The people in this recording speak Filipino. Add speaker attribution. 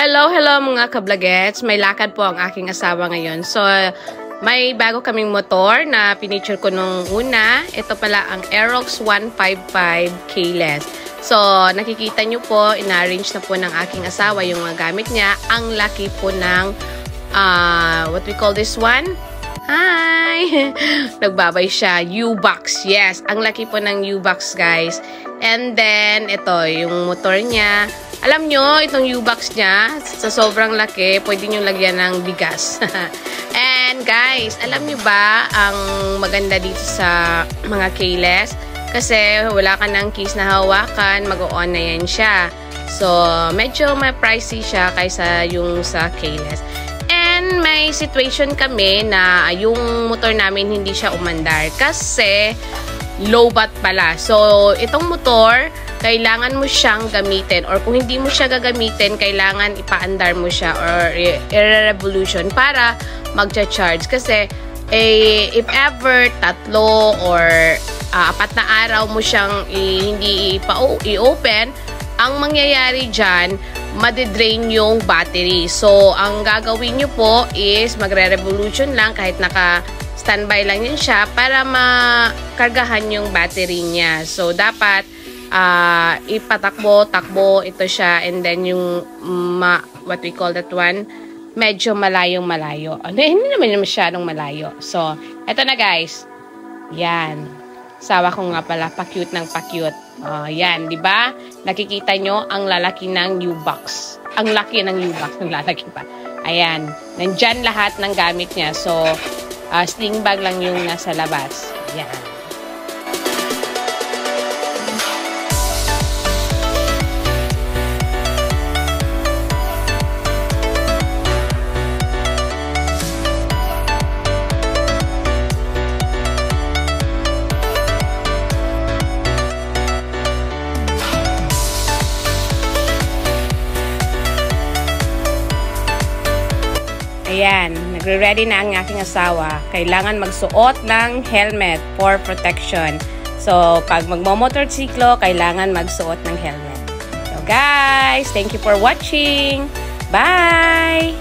Speaker 1: Hello mga kablagets. May lakad po ang aking asawa ngayon. So, may bago kaming motor na pinicture ko nung una. Ito pala ang Aerox 155 keyless. So, nakikita nyo po, ina-arrange na po ng aking asawa yung mga gamit niya. Ang laki po ng, what we call this one? Hi! Nagbabay siya. U-Box. Yes, ang laki po ng U-Box, guys. And then, ito, yung motor niya. Alam nyo, itong U-Box niya, sa sobrang laki, pwede nyo lagyan ng bigas. And guys, alam nyo ba, ang maganda dito sa mga keyless? Kasi wala ka ng keys na hawakan, mag-on na yan siya. So, medyo may pricey siya kaysa yung sa keyless. And may situation kami na yung motor namin hindi siya umandar kasi low bat pala. So, itong motor, kailangan mo siyang gamitin or kung hindi mo siya gagamitin, kailangan ipaandar mo siya or i-revolution para magcha-charge. Kasi, if ever tatlo or apat na araw mo siyang hindi i-open, ang mangyayari dyan, madidrain yung battery. So, ang gagawin nyo po is magre-revolution lang kahit naka-standby lang yan siya para makargahan yung battery niya. So, dapat ipatakbo ito siya and then yung what we call that one, medyo malayo. Hindi naman masyadong malayo. So, eto na guys. Yan. Sawa ko nga pala, pa-cute ng pa-cute. Yan, di ba? Nakikita nyo ang lalaki ng U-Box. Ang laki ng U-Box, ang lalaki pa. Ayan. Nandyan lahat ng gamit niya. So, sling bag lang yung nasa labas. Yan. Ayan, nagre-ready na ang aking asawa. Kailangan magsuot ng helmet for protection. So, pag magmo-motorsiklo, kailangan magsuot ng helmet. So, guys, thank you for watching. Bye!